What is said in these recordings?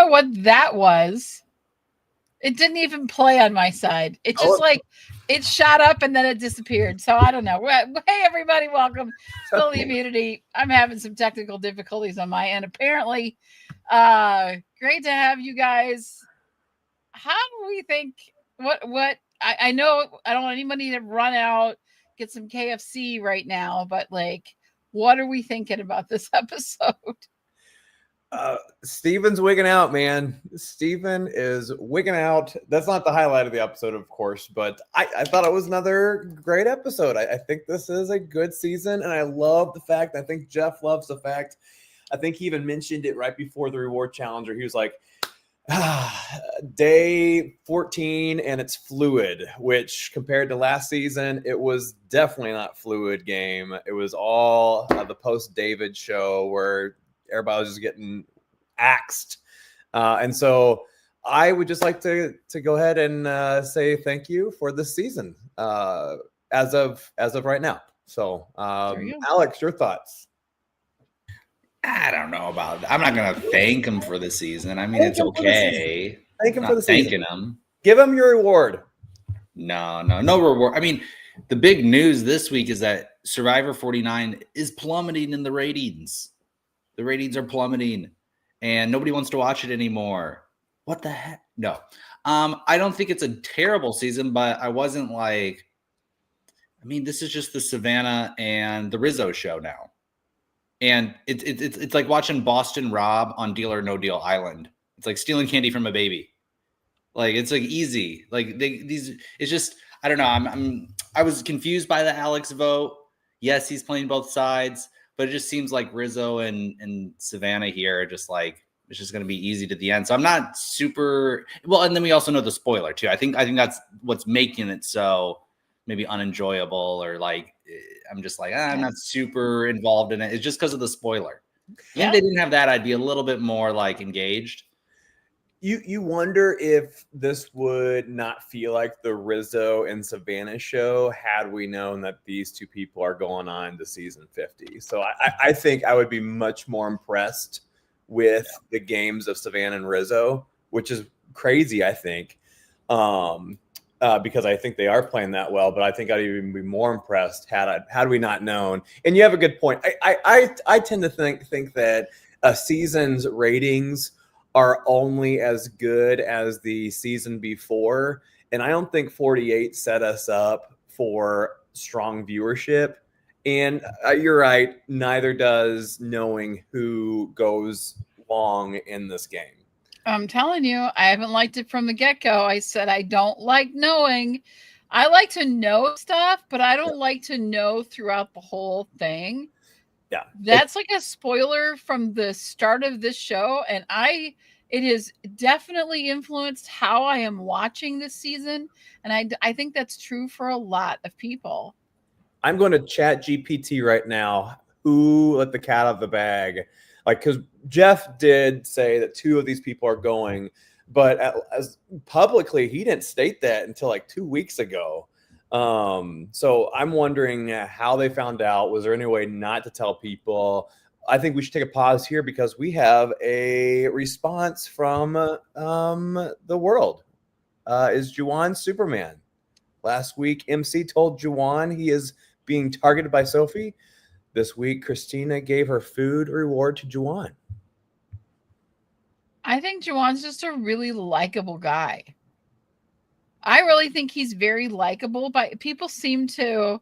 know what that was. It didn't even play on my side. It just it shot up and then it disappeared. So I don't know. Hey, everybody, welcome. Spill the Immunity. I'm having some technical difficulties on my end. Apparently, great to have you guys. How do we think? What? I know I don't want anybody to run out, get some KFC right now, but like, what are we thinking about this episode? Steven's wigging out, man. Steven is wigging out. That's not the highlight of the episode, of course, but I thought it was another great episode. I think this is a good season, and I love the fact, I think Jeff loves the fact, I think he even mentioned it right before the reward challenger. He was like, day 14 and it's fluid, which compared to last season, it was definitely not fluid game. It was all the post David show where everybody was just getting axed. And so I would just like to go ahead and say thank you for this season as of right now. So Alex, your thoughts? I don't know about that. I'm not going to thank him for the season. I mean, it's okay. Thank him for the season. Thanking him. Give him your reward. No reward. I mean, the big news this week is that Survivor 49 is plummeting in the ratings. The ratings are plummeting, and nobody wants to watch it anymore. What the heck? No. I don't think it's a terrible season, but I wasn't like, I mean, this is just the Savannah and the Rizzo show now. And it's like watching Boston Rob on Deal or No Deal Island. It's like stealing candy from a baby. Like, it's like easy. Like it's just, I don't know. I was confused by the Alex vote. Yes, he's playing both sides, but it just seems like Rizzo and Savannah here are just like, it's just going to be easy to the end. So I'm not super well. And then we also know the spoiler too. I think that's what's making it so maybe unenjoyable, or like, I'm just like, I'm not super involved in it. It's just because of the spoiler. Yeah. And they didn't have that, I'd be a little bit more like engaged. You wonder if this would not feel like the Rizzo and Savannah show had we known that these two people are going on to season 50. So I think I would be much more impressed with the games of Savannah and Rizzo, which is crazy, I think. Because I think they are playing that well, but I think I'd even be more impressed had we not known. And you have a good point. I tend to think that a season's ratings are only as good as the season before, and I don't think 48 set us up for strong viewership. And you're right, neither does knowing who goes long in this game. I'm telling you, I haven't liked it from the get-go. I said I don't like knowing. I like to know stuff, but I don't like to know throughout the whole thing. Yeah. That's like a spoiler from the start of this show, and it has definitely influenced how I am watching this season, and I think that's true for a lot of people. I'm going to chat GPT right now. Who let the cat out of the bag? Like, because Jeff did say that two of these people are going, but as publicly, he didn't state that until like 2 weeks ago. So I'm wondering how they found out. Was there any way not to tell people? I think we should take a pause here because we have a response from the world. Is Juwan Superman? Last week, MC told Juwan he is being targeted by Sophie. This week, Christina gave her food reward to Juwan. I think Juwan's just a really likable guy. I really think he's very likable, but people seem to,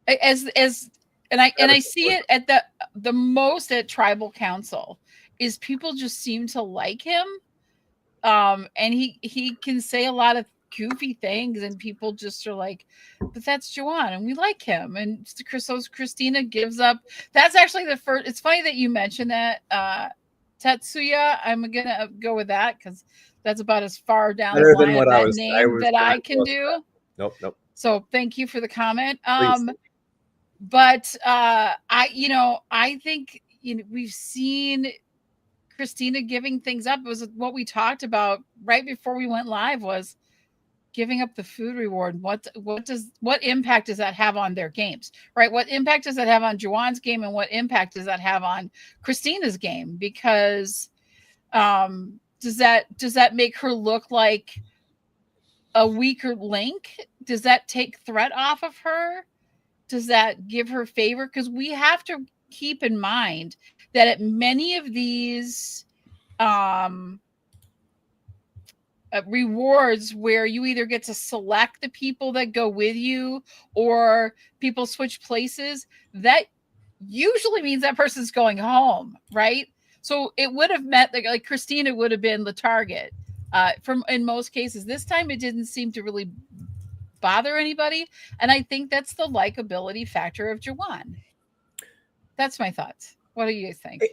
and I see it at the most at Tribal Council, is people just seem to like him. And he can say a lot of goofy things, and people just are like, but that's Juwan and we like him. And so Christina gives up. That's actually the first. It's funny that you mentioned that, Tetsuya. I'm gonna go with that because that's about as far down the line of that name that I can do. Nope. So thank you for the comment. But I think we've seen Christina giving things up. It was what we talked about right before we went live, was giving up the food reward. What impact does that have on their games, right? What impact does that have on Juwan's game, and what impact does that have on Christina's game? Because does that make her look like a weaker link? Does that take threat off of her? Does that give her favor? Because we have to keep in mind that at many of these rewards where you either get to select the people that go with you or people switch places, that usually means that person's going home, right? So it would have meant like Christina would have been the target from in most cases. This time it didn't seem to really bother anybody, and I think that's the likability factor of Jawan. That's my thoughts. What do you guys think?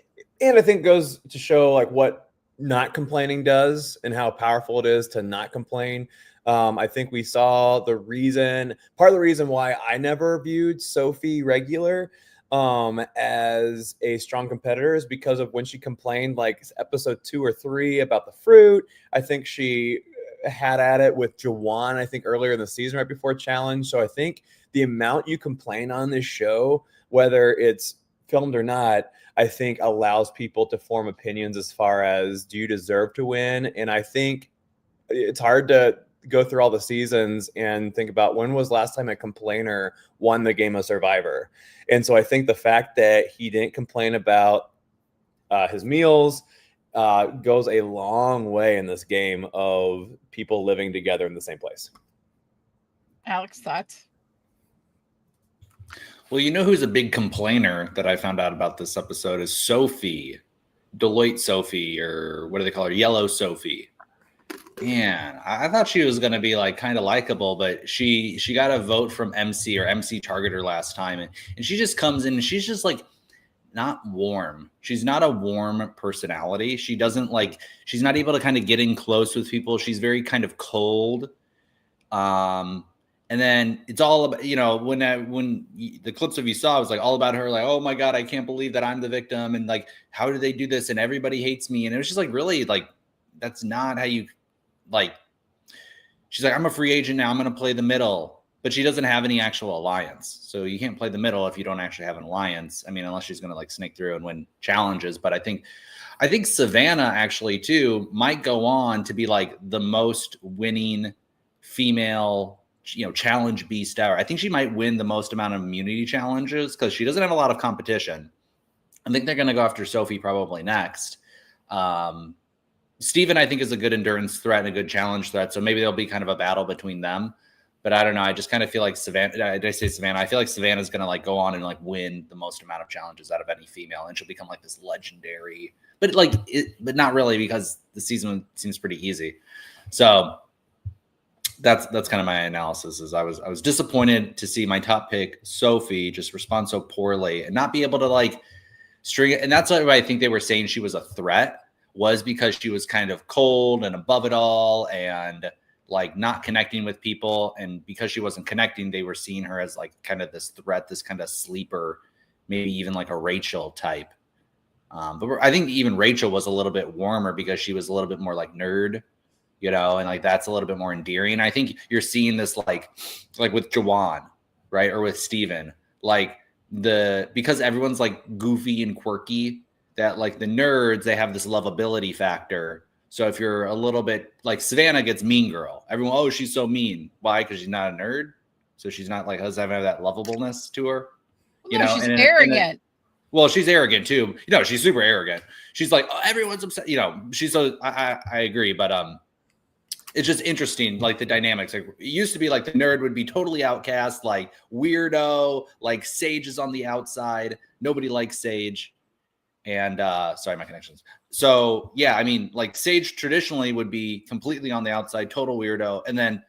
And I think it goes to show like what not complaining does and how powerful it is to not complain. I think we saw part of the reason why I never viewed Sophie regular as a strong competitor is because of when she complained, like episode 2 or 3 about the fruit. I think she had at it with Jawan, I think earlier in the season, right before challenge. So I think the amount you complain on this show, whether it's filmed or not, I think allows people to form opinions as far as, do you deserve to win? And I think it's hard to go through all the seasons and think about when was last time a complainer won the game of Survivor. And so I think the fact that he didn't complain about his meals goes a long way in this game of people living together in the same place. Alex, thoughts? Well, you know who's a big complainer that I found out about this episode is Sophie, Deloitte Sophie, or what do they call her? Yellow Sophie. Man, I thought she was going to be like kind of likable, but she got a vote from MC, or MC targeted her last time. And she just comes in and she's just like not warm. She's not a warm personality. She doesn't like, she's not able to kind of get in close with people. She's very kind of cold. And then it's all about, you know, when the clips of you saw, it was like all about her, like, oh my God, I can't believe that I'm the victim. And like, how do they do this? And everybody hates me. And it was just like, really, like, that's not how you, like, she's like, I'm a free agent now. I'm going to play the middle, but she doesn't have any actual alliance. So you can't play the middle if you don't actually have an alliance. I mean, unless she's going to like snake through and win challenges. But I think Savannah actually too might go on to be like the most winning female, you know, challenge beast ever. I think she might win the most amount of immunity challenges because she doesn't have a lot of competition. I think they're going to go after Sophie probably next. Steven, I think, is a good endurance threat and a good challenge threat. So maybe there'll be kind of a battle between them. But I don't know. I just kind of feel like Savannah. I feel like Savannah's going to like go on and like win the most amount of challenges out of any female, and she'll become like this legendary. But like, but not really, because the season seems pretty easy. So that's kind of my analysis. Is I was disappointed to see my top pick Sophie just respond so poorly and not be able to like string it. And that's why I think they were saying she was a threat, was because she was kind of cold and above it all and like not connecting with people. And because she wasn't connecting, they were seeing her as like kind of this threat, this kind of sleeper, maybe even like a Rachel type. But I think even Rachel was a little bit warmer because she was a little bit more like nerd, you know, and like that's a little bit more endearing. I think you're seeing this like with Jawan, right? Or with Steven, like because everyone's like goofy and quirky, that like the nerds, they have this lovability factor. So if you're a little bit like Savannah gets mean girl, everyone, oh, she's so mean. Why? Because she's not a nerd. So she's not like, doesn't have that lovableness to her. You know, she's arrogant. Well, she's arrogant too. You know, she's super arrogant. She's like, oh, everyone's upset. You know, she's so, I agree. But it's just interesting, like the dynamics. Like, it used to be like the nerd would be totally outcast, like weirdo, like Sage is on the outside. Nobody likes Sage. And sorry, my connections. So yeah, I mean, like Sage traditionally would be completely on the outside, total weirdo. And then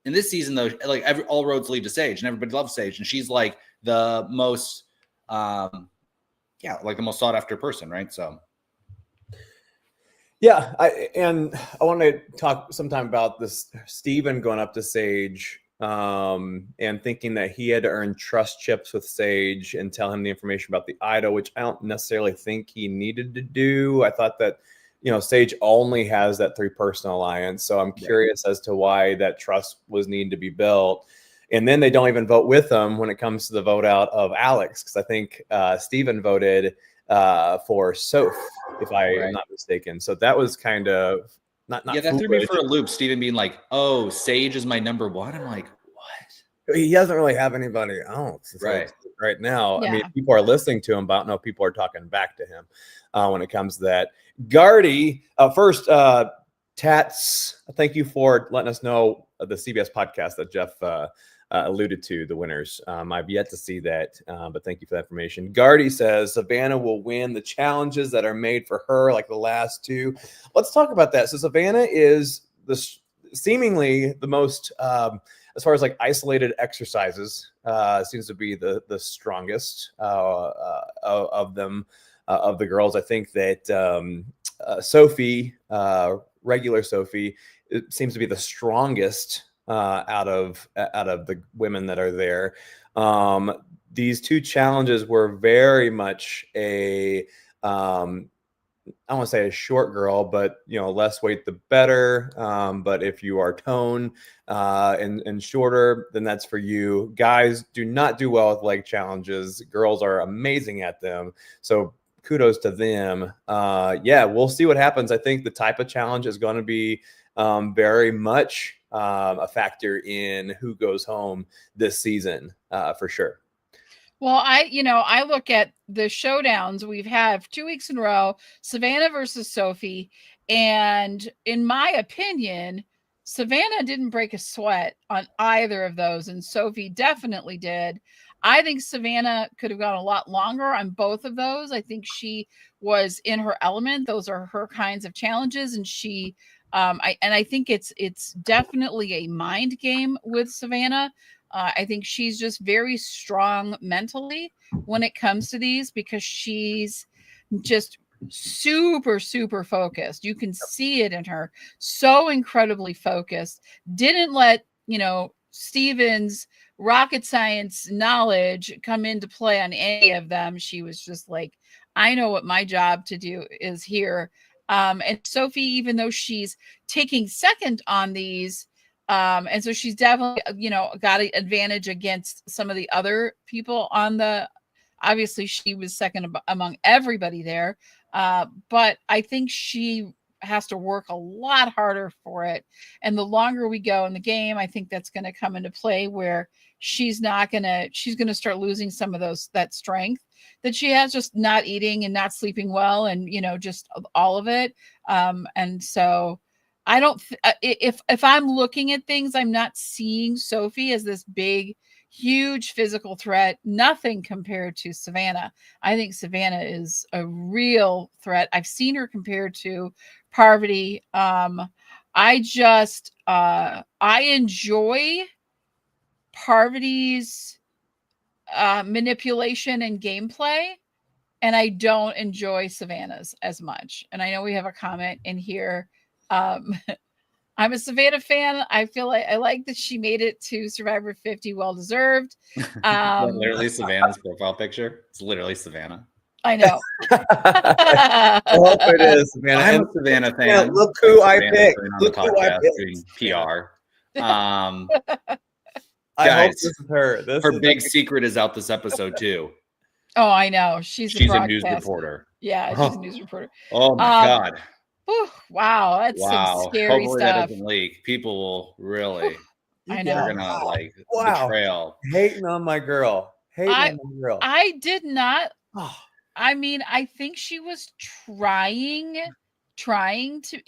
in this season, though, like all roads lead to Sage, and everybody loves Sage, and she's like the most, like the most sought after person, right? So. Yeah, I want to talk sometime about this Steven going up to Sage and thinking that he had to earn trust chips with Sage and tell him the information about the idol, which I don't necessarily think he needed to do. I thought that, you know, Sage only has that 3-person alliance. So I'm curious as to why that trust was needed to be built. And then they don't even vote with him when it comes to the vote out of Alex, because I think Steven voted for Soph, if I am not mistaken. So that was kind of not that threw me for a loop. Steven being like, "Oh, Sage is my number one." I'm like, "What?" He doesn't really have anybody else right now. Yeah. I mean, people are listening to him, but I don't know if people are talking back to him when it comes to that. Gardy, first, Tats, thank you for letting us know the CBS podcast that Jeff alluded to, the winners. I've yet to see that, but thank you for that information. Gardy says Savannah will win the challenges that are made for her, like the last two. Let's talk about that. So Savannah is seemingly the most, as far as like isolated exercises, seems to be the strongest of them, of the girls. I think that Sophie, regular Sophie, it seems to be the strongest out of the women that are there. These two challenges were very much a I don't want to say a short girl, but less weight the better. But if you are toned and shorter, then that's for you. Guys do not do well with leg challenges. Girls are amazing at them. So kudos to them. Yeah, we'll see what happens. I think the type of challenge is going to be very much a factor in who goes home this season for sure. Well, I look at the showdowns we've had 2 weeks in a row, Savannah versus Sophie. And in my opinion, Savannah didn't break a sweat on either of those. And Sophie definitely did. I think Savannah could have gone a lot longer on both of those. I think she was in her element. Those are her kinds of challenges. And I think it's definitely a mind game with Savannah. I think she's just very strong mentally when it comes to these because she's just super, super focused. You can see it in her. So incredibly focused. Didn't let, Steven's rocket science knowledge come into play on any of them. She was just like, I know what my job to do is here. And Sophie, even though she's taking second on these, and so she's definitely, got an advantage against some of the other people on obviously she was second among everybody there. But I think she has to work a lot harder for it. And the longer we go in the game, I think that's going to come into play where she's going to start losing some of that strength that she has, just not eating and not sleeping well. And, just all of it. And so I don't, if I'm looking at things, I'm not seeing Sophie as this big, huge physical threat, nothing compared to Savannah. I think Savannah is a real threat. I've seen her compared to Parvati. I enjoy Parvati's manipulation and gameplay, and I don't enjoy Savannah's as much. And I know we have a comment in here. I'm a Savannah fan. I feel like I like that she made it to Survivor 50. Well deserved. Literally Savannah's profile picture. It's literally Savannah. I know. I hope it is, Savannah. I'm a Savannah fan. Yeah, look who I picked. Look who I picked. Doing PR. I guys, hope this is her. Her big secret is out this episode too. Oh, I know. She's a news reporter. Yeah, she's a news reporter. Oh my God. Whew, wow, that's some scary Hopefully stuff. That doesn't leak. People will really. I know. They're gonna betrayal. Hating on my girl. I did not. I mean, I think she was trying to.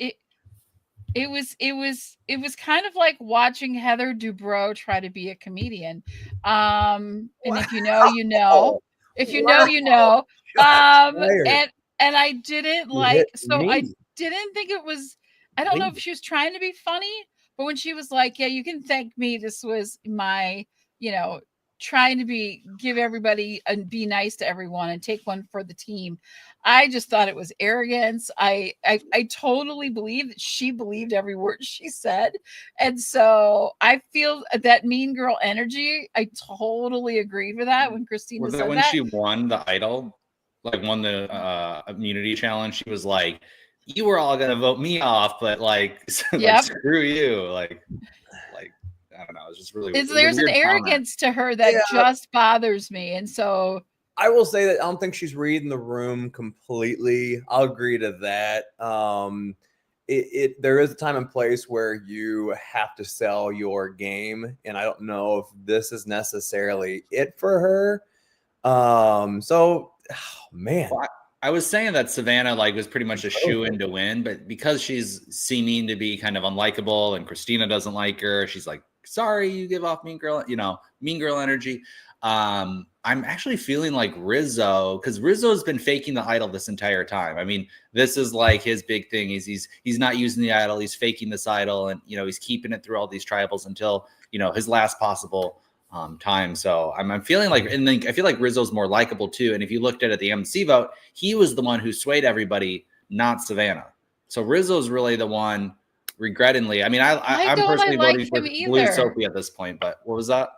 It was kind of like watching Heather Dubrow try to be a comedian. And if you know, you know. If you know, you know. And I didn't I didn't think it was, I don't know if she was trying to be funny, but when she was like, yeah, you can thank me. This was my, trying to give everybody and be nice to everyone and take one for the team. I just thought it was arrogance. I totally believe that she believed every word she said. And so I feel that mean girl energy. I totally agreed with that when Christina said that. When she won the Idol, won the immunity challenge, she was like, you were all going to vote me off, but screw you. I don't know. It's just really there's an arrogance to her that just bothers me. And so I will say that I don't think she's reading the room completely. I'll agree to that. There is a time and place where you have to sell your game, and I don't know if this is necessarily it for her. Man. Well, I was saying that Savannah was pretty much a shoe-in to win, but because she's seeming to be kind of unlikable and Christina doesn't like her, she's like, sorry, you give off mean girl energy. I'm actually feeling like Rizzo, because Rizzo's been faking the idol this entire time. I mean, this is like his big thing. He's not using the idol, he's faking this idol, and he's keeping it through all these tribals until his last possible time. So I'm feeling like, and then I feel like Rizzo's more likable too. And if you looked at the MC vote, he was the one who swayed everybody, not Savannah. So Rizzo's really the one, regrettingly. I mean, I'm personally voting for Blue Soapy at this point. But what was that?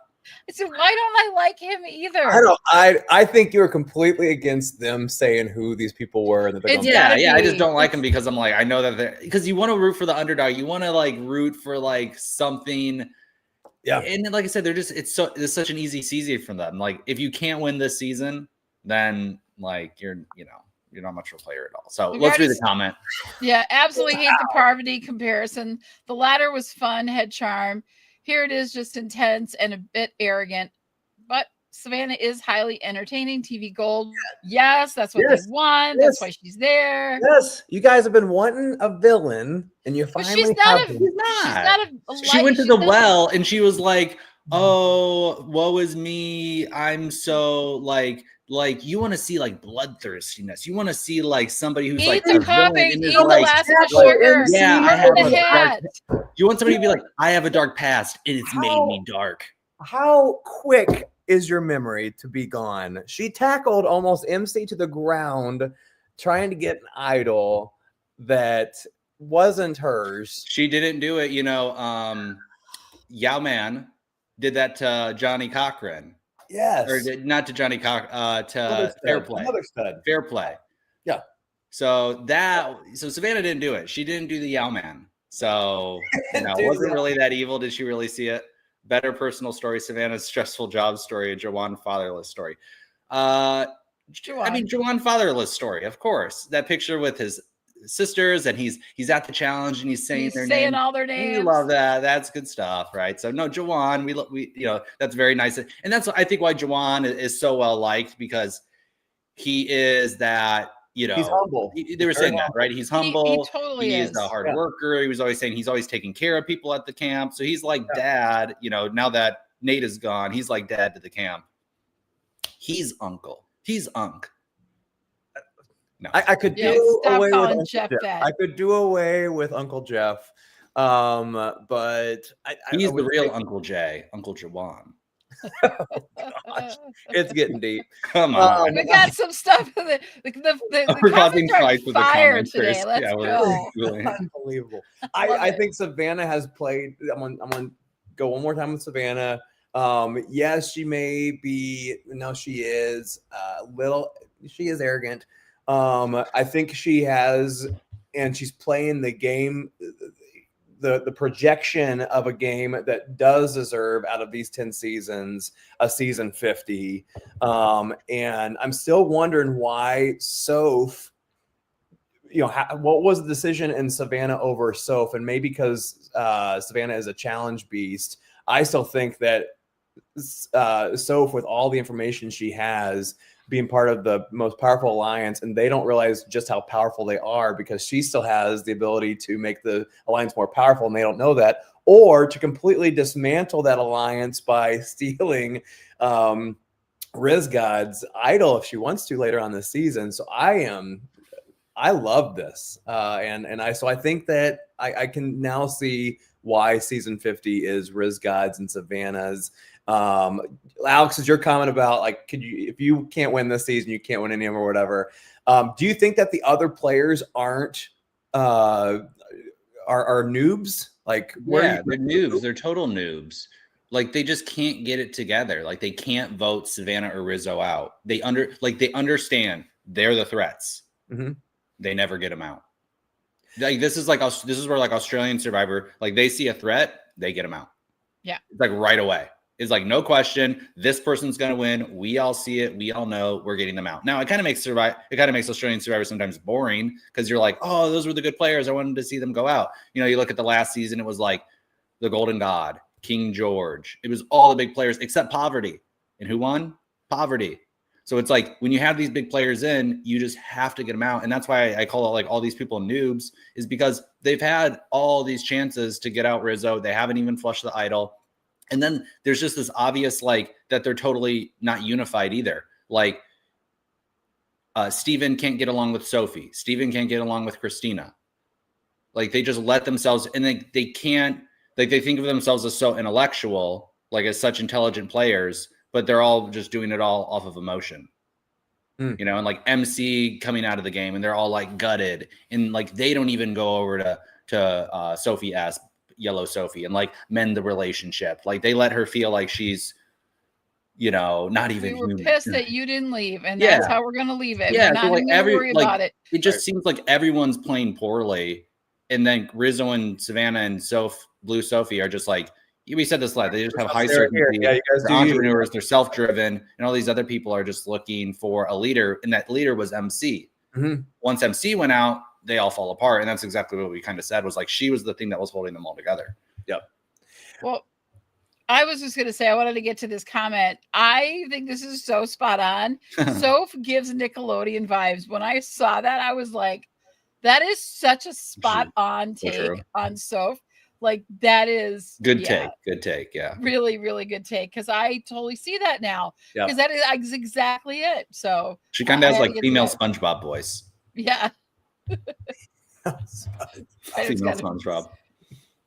I said, why don't I like him either? I think you're completely against them saying who these people were. And I just don't like them because I'm like, I know that because you want to root for the underdog. You want to root for something. Yeah. And like I said, it's such an easy season for them. Like, if you can't win this season, then you're not much of a player at all. So let's read the comment. Yeah, absolutely hate the Parvati comparison. The latter was fun, had charm. Here it is, just intense and a bit arrogant. But Savannah is highly entertaining. TV gold. Yes, that's what they want. Yes. That's why she's there. Yes, you guys have been wanting a villain, and you finally have. She went to the well, and she was like, "Oh, woe is me. I'm so like you want to see bloodthirstiness. You want to see somebody who's eat the cupping, eat the last of the sugar. Yeah, I have a dark. You want somebody to be like, I have a dark past, and it's made me dark. How quick is your memory to be gone? She tackled almost MC to the ground, trying to get an idol that wasn't hers. She didn't do it. Yao Man did that to Johnny Cochran. Yes. Or not to Johnny Cochran, to Fair Play. Fair Play. Yeah. So Savannah didn't do it. She didn't do the Yao Man. So wasn't really that evil. Did she really see it? Better personal story, Savannah's stressful job story, and Jawan fatherless story. Jawan fatherless story, of course. That picture with his sisters, and he's at the challenge, and he's saying all their names. We love that. That's good stuff, right? So no, Jawan, we that's very nice, and that's I think why Jawan is so well liked, because he is that. He's humble. They were saying that, right? He's humble. He totally is. He's a hard worker. He was always saying he's always taking care of people at the camp. So he's like dad. Now that Nate is gone, he's like dad to the camp. He's uncle. He's unk. No, I could do away with Jeff. I could do away with Uncle Jeff, but he's the real Uncle Jay, Uncle Jawan. Oh, gosh. It's getting deep. Come on. We got some stuff. The comments are fire today. Let's go. Unbelievable. I think Savannah has played. I'm going to go one more time with Savannah. Yes, she may be. No, she is she is arrogant. I think she has, and she's playing the game. The projection of a game that does deserve, out of these 10 seasons, a season 50. And I'm still wondering why Soph, what was the decision in Savannah over Soph? And maybe because Savannah is a challenge beast, I still think that Soph, with all the information she has, being part of the most powerful alliance, and they don't realize just how powerful they are, because she still has the ability to make the alliance more powerful, and they don't know that, or to completely dismantle that alliance by stealing Riz God's idol if she wants to later on this season. So I love this, and I think that I can now see why season 50 is Riz God's and Savannah's. Alex, is your comment about if you can't win this season, you can't win any of them or whatever? Do you think that the other players are noobs? They're noobs. They're total noobs. They just can't get it together. They can't vote Savannah or Rizzo out. They understand they're the threats. Mm-hmm. They never get them out. This is where Australian Survivor, they see a threat, they get them out. Yeah. It's right away. It's like, no question, this person's going to win. We all see it. We all know we're getting them out. Now, it kind of makes Australian Survivor sometimes boring because you're like, oh, those were the good players. I wanted to see them go out. You know, you look at the last season, it was like the Golden God, King George. It was all the big players except Poverty. And who won? Poverty. So it's like when you have these big players in, you just have to get them out. And that's why I call it like all these people noobs, is because they've had all these chances to get out Rizzo. They haven't even flushed the idol. And then there's just this obvious, like, that they're totally not unified either. Like, Steven can't get along with Sophie. Steven can't get along with Christina. Like, they just let themselves, and they can't, like, they think of themselves as so intellectual, like as such intelligent players, but they're all just doing it all off of emotion. You know, and like MC coming out of the game and they're all like gutted, and like they don't even go over to Sophie S, Yellow Sophie, and like mend the relationship. Like they let her feel like she's, you know, not even. We were human. pissed that you didn't leave, and that's how we're gonna leave it. Yeah, we're not so like even gonna worry about it. It just seems like everyone's playing poorly, and then Rizzo and Savannah and Blue Sophie are just like, we said this last. They just have high certainty. Yeah, you guys they're entrepreneurs. They're self-driven, and all these other people are just looking for a leader. And that leader was MC. Mm-hmm. Once MC went out, they all fall apart. And that's exactly what we kind of said, was like she was the thing that was holding them all together. Yep. Well, I was just going to say, I wanted to get to this comment. I think this is so spot on. Soph gives Nickelodeon vibes. When I saw that, I was like, that is such a spot on take on Soph. Like, that is good take. Yeah. Really, really good take. Because I totally see that now. Because that is exactly it. So she kind of has like female SpongeBob voice. Yeah. Female SpongeBob.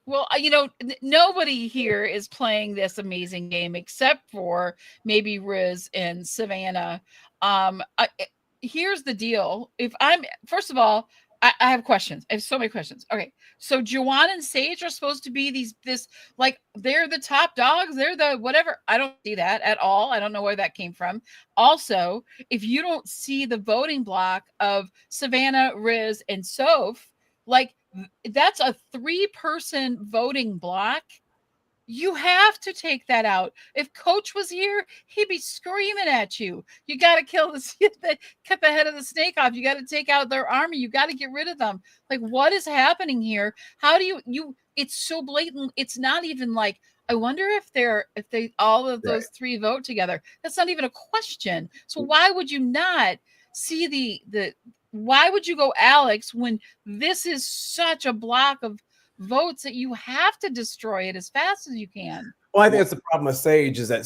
Well, you know, nobody here is playing this amazing game except for maybe Riz and Savannah. Here's the deal. First of all, I have questions. I have so many questions. Okay. So Juwan and Sage are supposed to be like, they're the top dogs. They're the whatever. I don't see that at all. I don't know where that came from. Also, if you don't see the voting block of Savannah, Riz, and Soph, like, that's a 3-person voting block. You have to take that out. If Coach was here, he'd be screaming at you. You got to cut the head of the snake off. You got to take out their army. You got to get rid of them. Like, what is happening here? How do you it's so blatant. It's not even like, I wonder if they all of those 3 vote together. That's not even a question. So why would you not see why would you go Alex when this is such a block of votes that you have to destroy it as fast as you can? Well, I think that's the problem with Sage, is that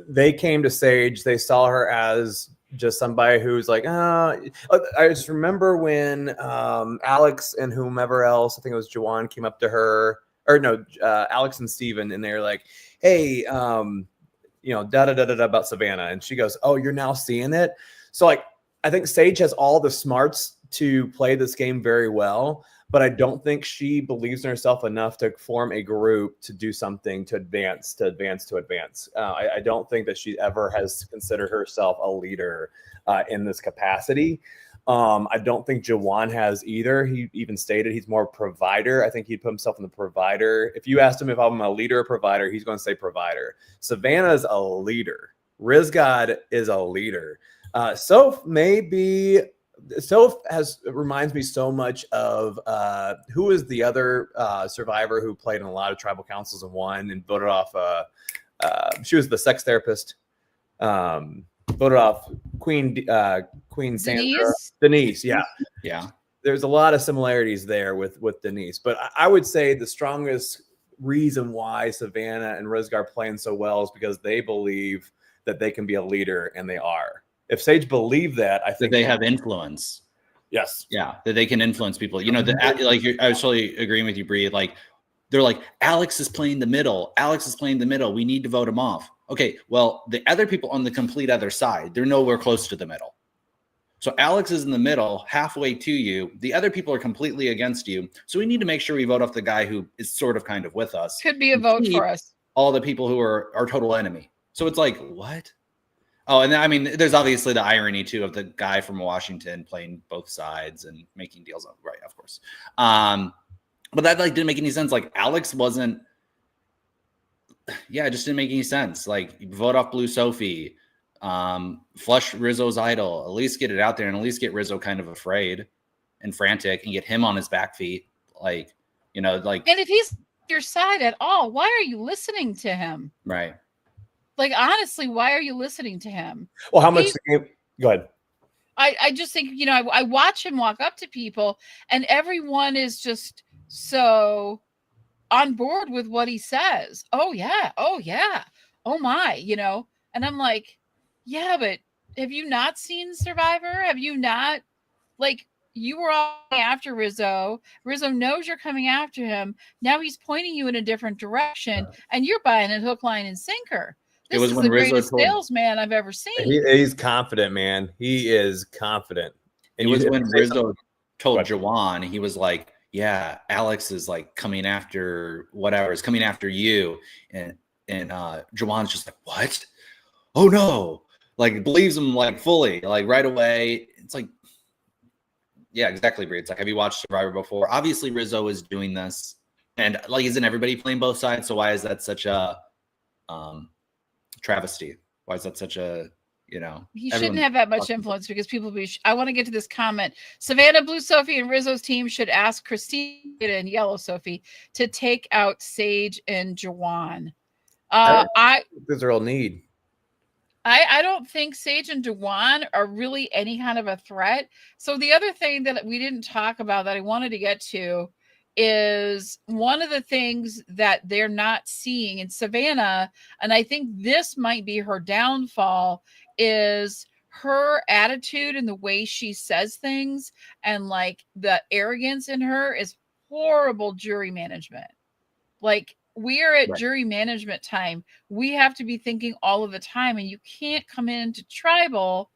they came to Sage, they saw her as just somebody who's like, I just remember when Alex and whomever else, I think it was Juwan, came up to her, or no, Alex and Steven, and they're like, hey, about Savannah. And she goes, oh, you're now seeing it? So like, I think Sage has all the smarts to play this game very well, but I don't think she believes in herself enough to form a group to do something to advance. I don't think that she ever has considered herself a leader in this capacity. I don't think Juwan has either. He even stated he's more provider. I think he'd put himself in the provider. If you asked him if I'm a leader or provider, he's going to say provider. Savannah's a leader. Rizgod is a leader. Soph reminds me so much of who is the other survivor who played in a lot of tribal councils and won and voted off. She was the sex therapist. Voted off Queen Sandra. Denise. Yeah. There's a lot of similarities there with Denise, but I would say the strongest reason why Savannah and Rizgar are playing so well is because they believe that they can be a leader, and they are. If Sage believed that, I think that they have influence. Yes. Yeah, that they can influence people. You know, I was totally agreeing with you, Bree. Like, they're like, Alex is playing the middle. We need to vote him off. Okay, well, the other people on the complete other side, they're nowhere close to the middle. So Alex is in the middle, halfway to you. The other people are completely against you. So we need to make sure we vote off the guy who is sort of kind of with us. Could be a vote for us. All the people who are our total enemy. So it's like, what? Oh, and I mean, there's obviously the irony too of the guy from Washington playing both sides and making deals. Right, of course. But that like didn't make any sense. Like, Alex wasn't yeah, it just didn't make any sense. Like, vote off Blue Sophie, flush Rizzo's idol, at least get it out there and at least get Rizzo kind of afraid and frantic and get him on his back feet. Like, like. And if he's your side at all, why are you listening to him? Right. Like, honestly, why are you listening to him? Well, how much the game? Go ahead. I just think, I watch him walk up to people and everyone is just so on board with what he says. Oh yeah. Oh yeah. Oh my, and I'm like, yeah, but have you not seen Survivor? Have you not, like, you were all after Rizzo. Rizzo knows you're coming after him. Now he's pointing you in a different direction and you're buying it hook, line, and sinker. This is the greatest salesman I've ever seen. He's confident, man. He is confident. And it was when Rizzo told Jawan, he was like, yeah, Alex is like coming after whatever, is coming after you. And Jawan's just like, what? Oh no. Like, believes him like fully, like right away. It's like, yeah, exactly, Bree. It's like, have you watched Survivor before? Obviously Rizzo is doing this. And like, isn't everybody playing both sides? So why is that such a travesty? Why is that such a, he shouldn't have that much influence because people I want to get to this comment. Savannah, Blue Sophie, and Rizzo's team should ask Christina and Yellow Sophie to take out Sage and Jawan. There's a real need. I don't think Sage and Jawan are really any kind of a threat. So the other thing that we didn't talk about that I wanted to get to is one of the things that they're not seeing in Savannah, and I think this might be her downfall, is her attitude and the way she says things, and like the arrogance in her is horrible jury management. Like, we are at jury management time. We have to be thinking all of the time, and you can't come into tribal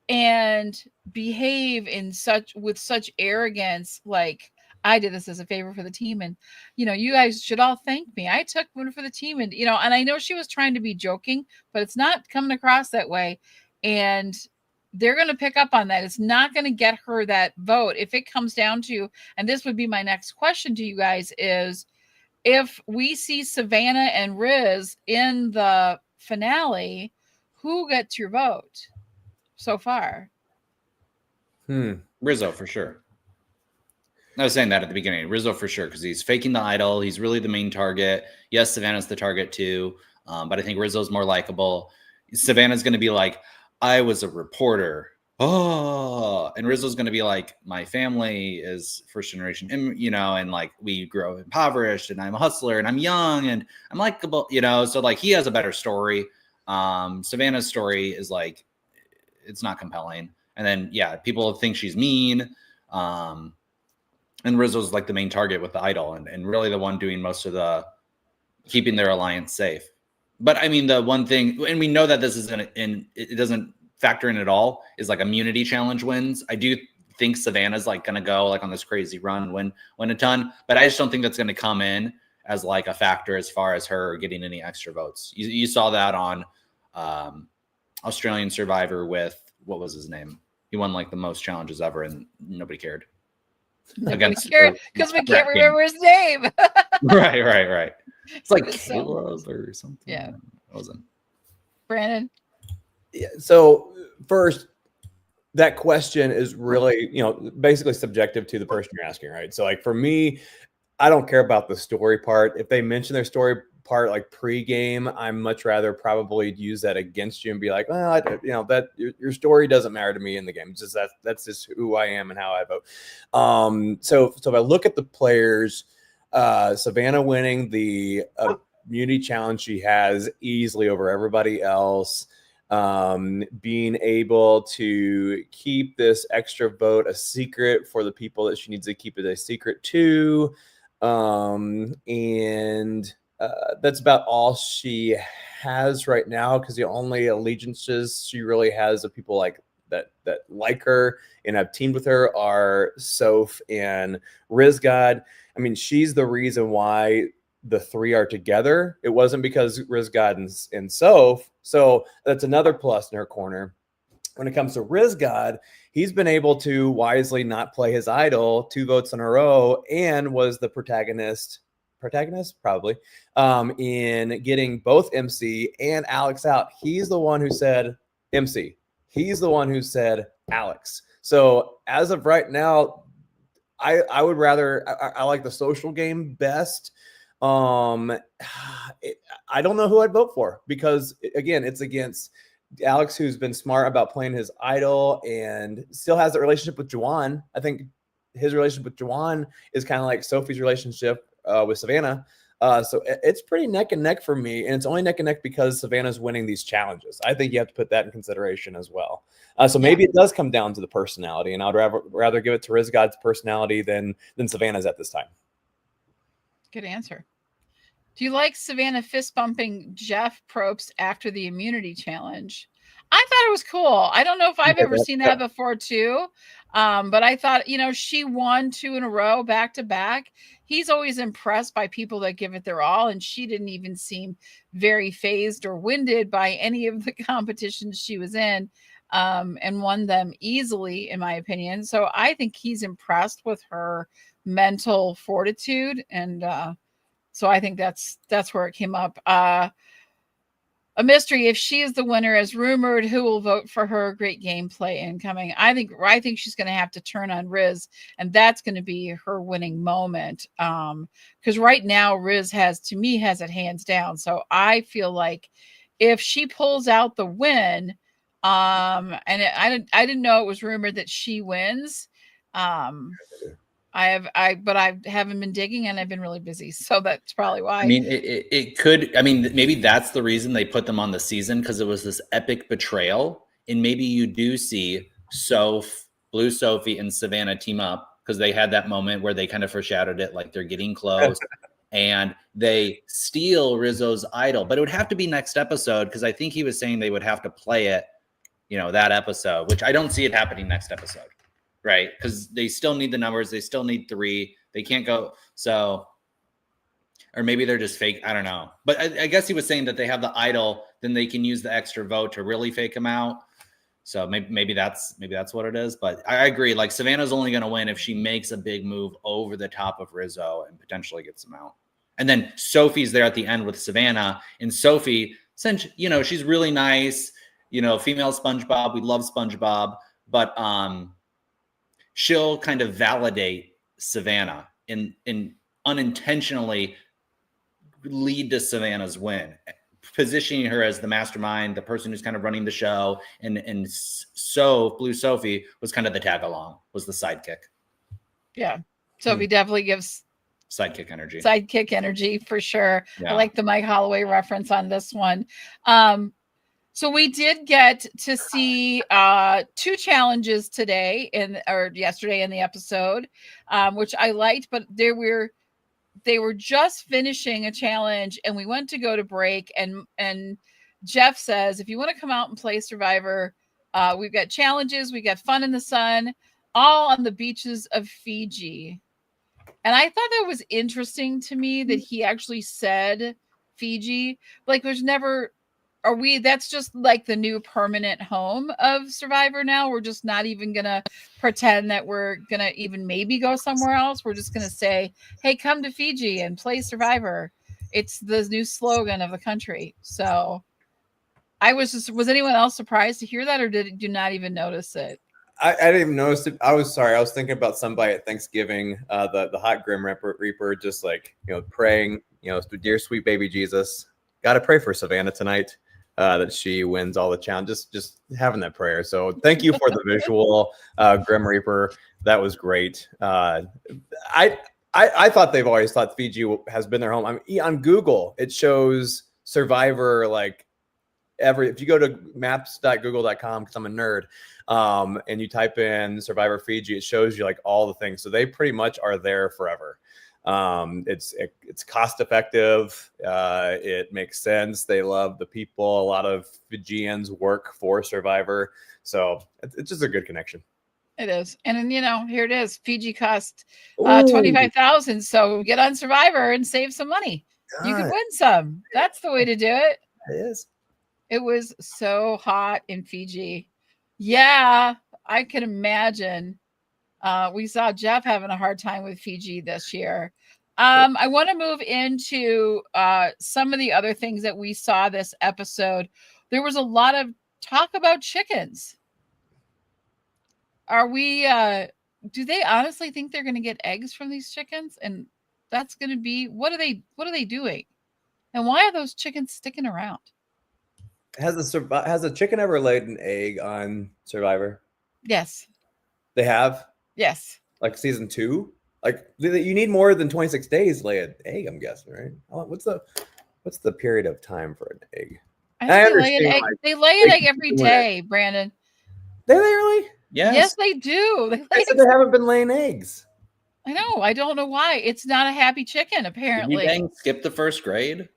and behave with such arrogance. Like, I did this as a favor for the team, and you guys should all thank me. I took one for the team, and and I know she was trying to be joking, but it's not coming across that way. And they're going to pick up on that. It's not going to get her that vote. If it comes down to, and this would be my next question to you guys, is if we see Savannah and Riz in the finale, who gets your vote so far? Rizzo for sure. I was saying that at the beginning. Rizzo for sure, because he's faking the idol. He's really the main target. Yes, Savannah's the target too, but I think Rizzo's more likable. Savannah's going to be like, I was a reporter. Oh, and Rizzo's going to be like, my family is first generation, and like, we grew up impoverished, and I'm a hustler, and I'm young, and I'm likable, so like, he has a better story. Savannah's story is like, it's not compelling. And then, yeah, people think she's mean. And Rizzo's like the main target with the idol, and really the one doing most of the keeping their alliance safe. But I mean, the one thing, and we know that this isn't it doesn't factor in at all, is like immunity challenge wins. I do think Savannah's like going to go like on this crazy run, win a ton, but I just don't think that's going to come in as like a factor as far as her getting any extra votes. You saw that on Australian Survivor with, what was his name? He won like the most challenges ever, and nobody cared. Because we can't remember his name. Right. It's like Caleb or something. Yeah, it wasn't. Brandon. Yeah. So first, that question is really, basically subjective to the person you're asking, right? So like for me, I don't care about the story part. If they mention their story part like pregame, I'm much rather probably use that against you and be like, well, that your story doesn't matter to me in the game. It's just that's just who I am and how I vote. So if I look at the players, Savannah winning the immunity challenge, she has easily over everybody else. Being able to keep this extra vote a secret for the people that she needs to keep it a secret to. That's about all she has right now, because the only allegiances she really has of people like that like her and have teamed with her are Soph and Rizgod. I mean, she's the reason why the three are together. It wasn't because Rizgod and Soph. So that's another plus in her corner. When it comes to Rizgod, he's been able to wisely not play his idol 2 votes in a row and was the protagonist protagonist, probably, in getting both MC and Alex out. He's the one who said MC. He's the one who said Alex. So as of right now, I would rather, I like the social game best. I don't know who I'd vote for, because again, it's against Alex, who's been smart about playing his idol and still has that relationship with Juwan. I think his relationship with Juwan is kind of like Sophie's relationship with Savannah. So it's pretty neck and neck for me, and it's only neck and neck because Savannah's winning these challenges. I think you have to put that in consideration as well. So maybe it does come down to the personality, and I'd rather give it to Riz God's personality than Savannah's at this time. Good answer. Do you like Savannah fist bumping Jeff Probst after the immunity challenge? I thought it was cool. I don't know if I've ever seen that before too. But I thought, she won 2 in a row back to back. He's always impressed by people that give it their all. And she didn't even seem very phased or winded by any of the competitions she was in, and won them easily, in my opinion. So I think he's impressed with her mental fortitude. And so I think that's where it came up. A mystery if she is the winner, as rumored, who will vote for her. Great gameplay incoming. I think she's going to have to turn on Riz, and that's going to be her winning moment. Because right now Riz has it hands down. So I feel like if she pulls out the win, and I didn't know it was rumored that she wins. But I haven't been digging, and I've been really busy. So that's probably why. I mean, it could, maybe that's the reason they put them on the season, because it was this epic betrayal. And maybe you do see Blue Sophie and Savannah team up, because they had that moment where they kind of foreshadowed it, like they're getting close and they steal Rizzo's idol. But it would have to be next episode, because I think he was saying they would have to play it, that episode, which I don't see it happening next episode. Right, because they still need the numbers. They still need 3. They can't go. So, or maybe they're just fake. I don't know. But I guess he was saying that they have the idol, then they can use the extra vote to really fake him out. So maybe that's what it is. But I agree. Like, Savannah's only going to win if she makes a big move over the top of Rizzo and potentially gets him out. And then Sophie's there at the end with Savannah, and Sophie, since she's really nice, female SpongeBob. We love SpongeBob, but she'll kind of validate Savannah and unintentionally lead to Savannah's win, positioning her as the mastermind, the person who's kind of running the show. And so Blue Sophie was kind of the tag along, was the sidekick. Yeah. Sophie definitely gives sidekick energy for sure. Yeah. I like the Mike Holloway reference on this one. So we did get to see 2 challenges today or yesterday in the episode, which I liked, but they were just finishing a challenge, and we went to go to break, and Jeff says, if you want to come out and play Survivor, we've got challenges, we got fun in the sun, all on the beaches of Fiji. And I thought that was interesting to me that he actually said Fiji. Like, there's never... that's just like the new permanent home of Survivor now. We're just not even going to pretend that we're going to even maybe go somewhere else. We're just going to say, hey, come to Fiji and play Survivor. It's the new slogan of the country. So was anyone else surprised to hear that, or did you not even notice it? I didn't even notice it. I was sorry. I was thinking about somebody at Thanksgiving, the hot Grim Reaper, just like, praying, dear sweet baby Jesus, got to pray for Savannah tonight. That she wins all the challenges, just having that prayer. So thank you for the visual, Grim Reaper. That was great. I thought they've always thought Fiji has been their home. I mean, on Google, it shows Survivor like if you go to maps.google.com, because I'm a nerd, and you type in Survivor Fiji, it shows you like all the things. So they pretty much are there forever. It's cost effective. It makes sense. They love the people. A lot of Fijians work for Survivor, so it's just a good connection. It is. And then, here it is. Fiji cost $25,000. So get on Survivor and save some money. God. You could win some. That's the way to do it. It is. It was so hot in Fiji. Yeah, I can imagine. We saw Jeff having a hard time with Fiji this year. I want to move into some of the other things that we saw this episode. There was a lot of talk about chickens. Are we do they honestly think they're going to get eggs from these chickens? And that's going to be what are they doing? And why are those chickens sticking around? Has a chicken ever laid an egg on Survivor? Yes. They have? Yes. Like season 2? Like you need more than 26 days to lay an egg, I'm guessing, right? What's the period of time for an egg? They lay an egg every day, Brandon. Do they really? Yes, they do. They said they haven't been laying eggs. I know. I don't know why. It's not a happy chicken, apparently. Did you dang skip the first grade?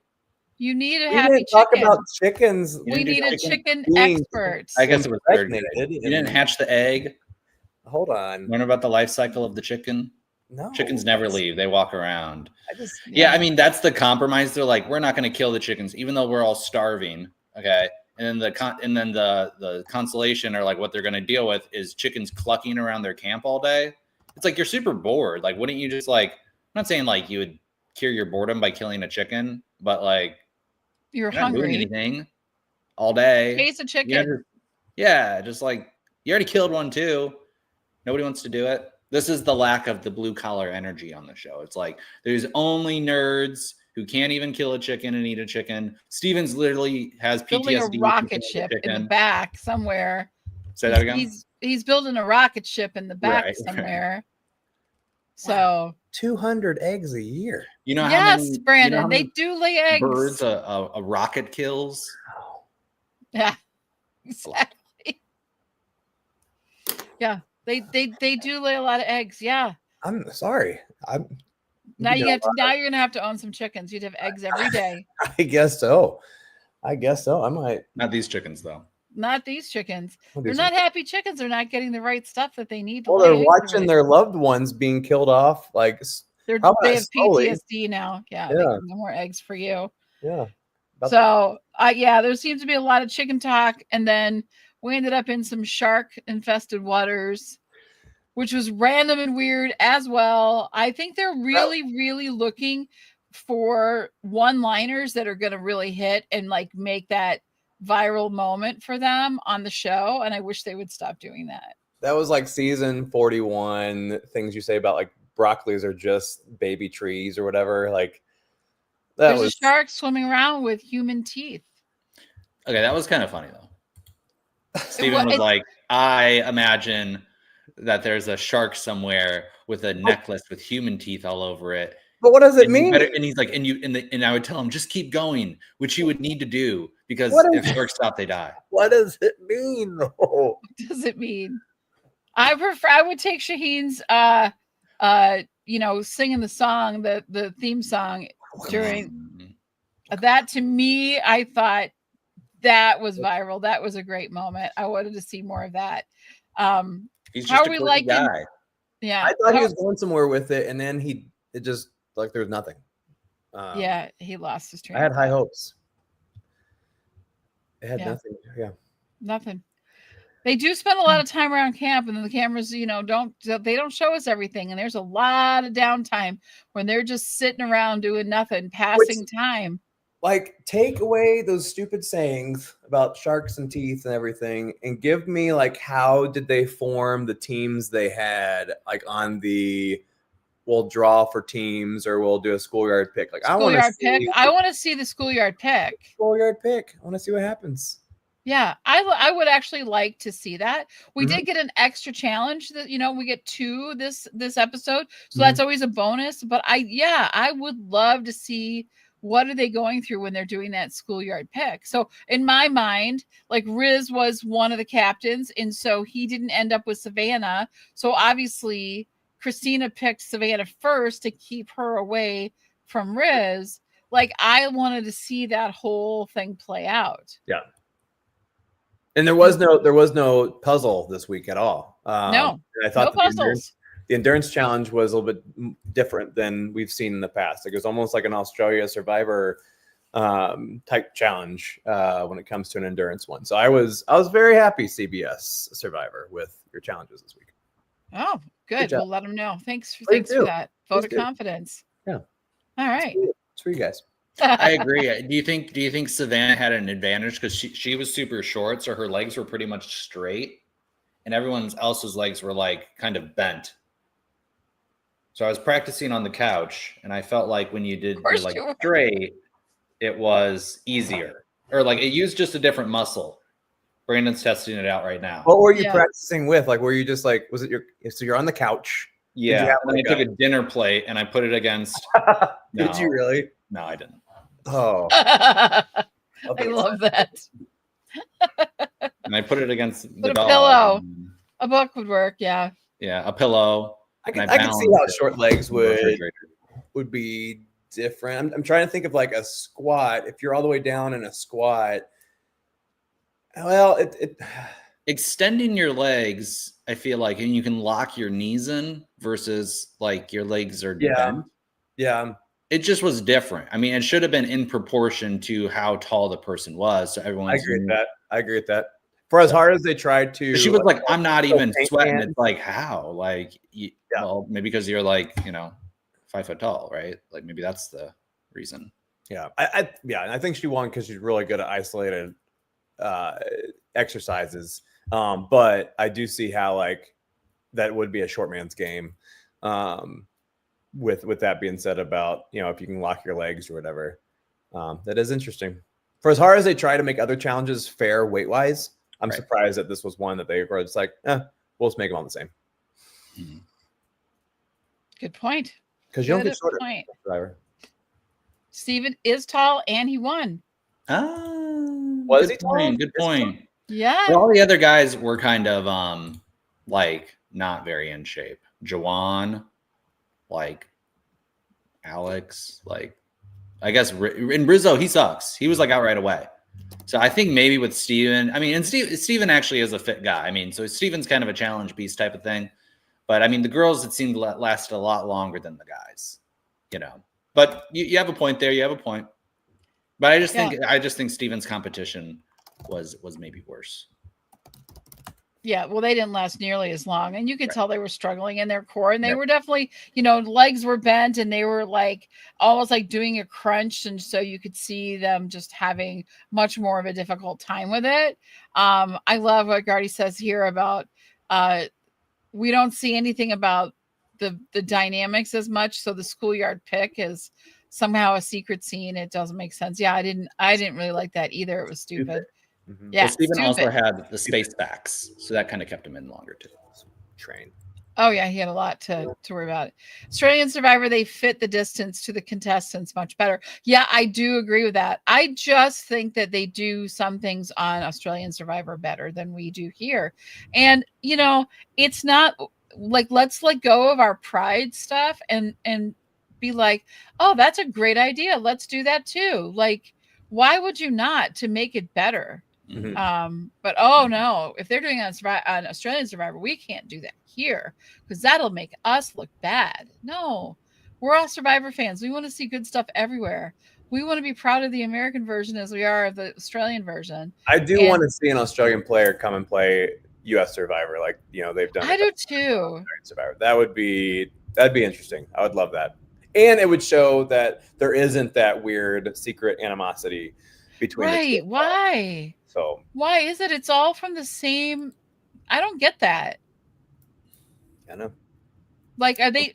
You need a we happy didn't talk chicken. about chickens. We need a chicken expert. I guess it was third grade. You didn't hatch the egg. Hold on. Learn about the life cycle of the chicken. No. Chickens never leave. They walk around. I mean, that's the compromise. They're like, we're not going to kill the chickens, even though we're all starving. Okay. And then the consolation, or like what they're going to deal with, is chickens clucking around their camp all day. It's like, you're super bored. Like, wouldn't you just like, I'm not saying like you would cure your boredom by killing a chicken, but like, you're not hungry. doing anything all day. Chase a chicken. Just like, you already killed one too. Nobody wants to do it. This is the lack of the blue collar energy on the show. It's like, there's only nerds who can't even kill a chicken and eat a chicken. Stevens literally has PTSD. Building a rocket ship in the back somewhere. Say that again? He's building a rocket ship in the back somewhere. So 200 eggs a year. You know how yes, Brandon, they do lay eggs. Birds a rocket kills. Yeah, exactly. Yeah, they do lay a lot of eggs. Yeah. I'm sorry. Now you're gonna have to own some chickens. You'd have eggs every day. I guess so. I might. Not these chickens though. Not these chickens. They're not happy chickens. They're not getting the right stuff that they need. Well, they're watching their loved ones being killed off. Like they have PTSD now. Yeah. No more eggs for you. Yeah. So there seems to be a lot of chicken talk, and then we ended up in some shark-infested waters, which was random and weird as well. I think they're really looking for one-liners that are going to really hit and like make that viral moment for them on the show. And I wish they would stop doing that. That was like season 41, things you say about like broccolis are just baby trees or whatever. Like there's a shark swimming around with human teeth. Okay, that was kind of funny though. Steven was like, I imagine that there's a shark somewhere with a necklace with human teeth all over it. But what does it mean? And he's like, and I would tell him, just keep going, which you would need to do, because if sharks stop, they die. What does it mean? What does it mean? I would take Shaheen's singing the song, the theme song during that. To me, I thought that was viral. That was a great moment. I wanted to see more of that. He's just a quirky guy. Yeah, I thought he was going somewhere with it, and then it just like there was nothing. He lost his train. I had high hopes. It had nothing. Yeah, nothing. They do spend a lot of time around camp, and then the cameras, don't show us everything. And there's a lot of downtime when they're just sitting around doing nothing, passing time. Like, take away those stupid sayings about sharks and teeth and everything, and give me like, how did they form the teams they had? Like on the, we'll draw for teams, or we'll do a schoolyard pick. Like I want to see the schoolyard pick. Schoolyard pick. I want to see what happens. Yeah, I would actually like to see that. We did get an extra challenge that we get 2 this episode, so that's always a bonus. But I would love to see what are they going through when they're doing that schoolyard pick. So in my mind, like Riz was one of the captains, and so he didn't end up with Savannah. So obviously Christina picked Savannah first to keep her away from Riz. Like I wanted to see that whole thing play out. Yeah. And there was no puzzle this week at all. No, I thought no puzzles. The endurance challenge was a little bit different than we've seen in the past. Like it was almost like an Australia Survivor type challenge when it comes to an endurance one. So I was very happy, CBS Survivor, with your challenges this week. Oh, good. We'll let them know. Thanks for that vote of confidence. Yeah. All right. It's for you guys. I agree. Do you think Savannah had an advantage because she was super short, so her legs were pretty much straight, and everyone else's legs were like kind of bent. So I was practicing on the couch, and I felt like when you did your course leg you were. straight, it was easier, or like it used just a different muscle. Brandon's testing it out right now. What were you Yeah. practicing with? Like, were you just like, was it your? So you're on the couch. Yeah, Did you have and then like I took a dinner plate and I put it against. Did you No. really? No, I didn't. Oh, I love that. And I put it against the Put a dog. pillow. A book would work. Yeah. Yeah, a pillow. I and can see how balanced it short legs in the refrigerator. would be different. I'm trying to think of like a squat. If you're all the way down in a squat, well, it Extending your legs, I feel like, and you can lock your knees in versus like your legs are bent. yeah. It just was different. I mean, it should have been in proportion to how tall the person was. So everyone's I agree with that. For as hard as they tried to, She was like, I'm not even paint sweating. cans. It's like, how? Like, well, maybe because you're like, 5 foot tall, right? Like maybe that's the reason. Yeah, and I think she won because she's really good at isolated exercises. But I do see how like that would be a short man's game. With that being said about if you can lock your legs or whatever, that is interesting. For as hard as they try to make other challenges fair weight wise, I'm surprised that this was one that they were just like, we'll just make them all the same. Mm-hmm. Good point. Because you don't get shorter. Driver. Steven is tall and he won. Was he tall? Good point. Yeah. Well, all the other guys were kind of like not very in shape. Jawan, like Alex, like I guess in Rizzo, he sucks. He was like out right away. So I think maybe with Steven, I mean, and Steven actually is a fit guy. I mean, so Steven's kind of a challenge piece type of thing. But I mean, the girls, it seemed to last a lot longer than the guys, But you have a point there. You have a point. But I just think Steven's competition was maybe worse. Yeah, well, they didn't last nearly as long, and you could tell they were struggling in their core, and they were definitely, legs were bent, and they were like almost like doing a crunch, and so you could see them just having much more of a difficult time with it. I love what Gardy says here about we don't see anything about the dynamics as much, so the schoolyard pick is somehow a secret scene. It doesn't make sense. Yeah, I didn't really like that either. It was stupid. Mm-hmm. Yeah, well, Steven also had the space facts, so that kind of kept him in longer too. Train. Oh yeah, he had a lot to worry about. Australian Survivor, they fit the distance to the contestants much better. Yeah, I do agree with that. I just think that they do some things on Australian Survivor better than we do here. And it's not like let's let go of our pride stuff and be like, oh, that's a great idea. Let's do that too. Like, why would you not to make it better? Mm-hmm. But oh no, if they're doing it on Australian Survivor, we can't do that here because that'll make us look bad. No, we're all Survivor fans. We want to see good stuff everywhere. We want to be proud of the American version as we are of the Australian version. I do want to see an Australian player come and play U.S. Survivor, like they've done. I do too. Survivor. That'd be interesting. I would love that, and it would show that there isn't that weird secret animosity between the two. Why? So why is it? It's all from the same. I don't get that. I know. Like, are they?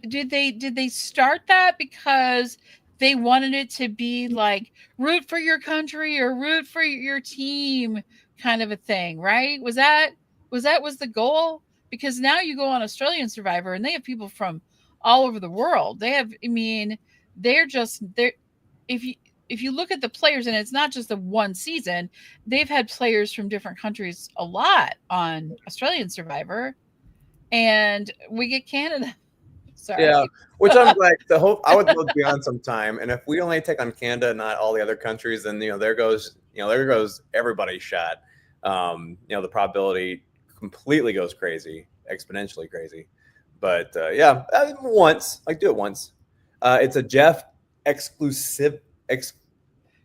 Did they start that because they wanted it to be like root for your country or root for your team kind of a thing, right? Was that the goal? Because now you go on Australian Survivor and they have people from all over the world. They have, they're if you look at the players, and it's not just the one season, they've had players from different countries a lot on Australian Survivor, and we get Canada. Sorry. Yeah, which I'm like I would love to be on sometime, and if we only take on Canada, not all the other countries, then there goes everybody's shot. The probability completely goes crazy, exponentially crazy. But once, like do it once. It's a Jeff exclusive.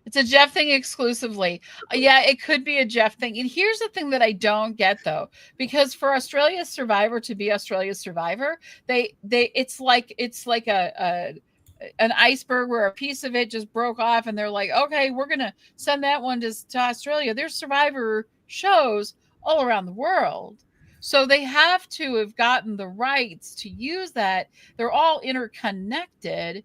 It's a Jeff thing exclusively. Yeah, it could be a Jeff thing. And here's the thing that I don't get though, because for Australia's Survivor to be Australia's Survivor, it's like an iceberg where a piece of it just broke off, and they're like, okay, we're gonna send that one to Australia. There's Survivor shows all around the world. So they have to have gotten the rights to use that. They're all interconnected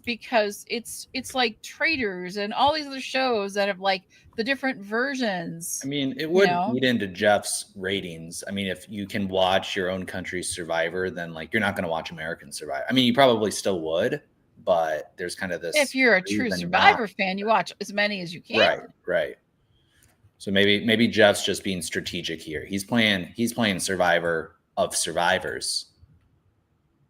because it's like Traitors and all these other shows that have like the different versions. I mean, it would eat into Jeff's ratings. I mean, if you can watch your own country's Survivor, then like you're not going to watch American Survivor. I mean, you probably still would, but there's kind of this. If you're a true Survivor fan, you watch as many as you can. Right, right. So maybe Jeff's just being strategic here. He's playing Survivor of Survivors.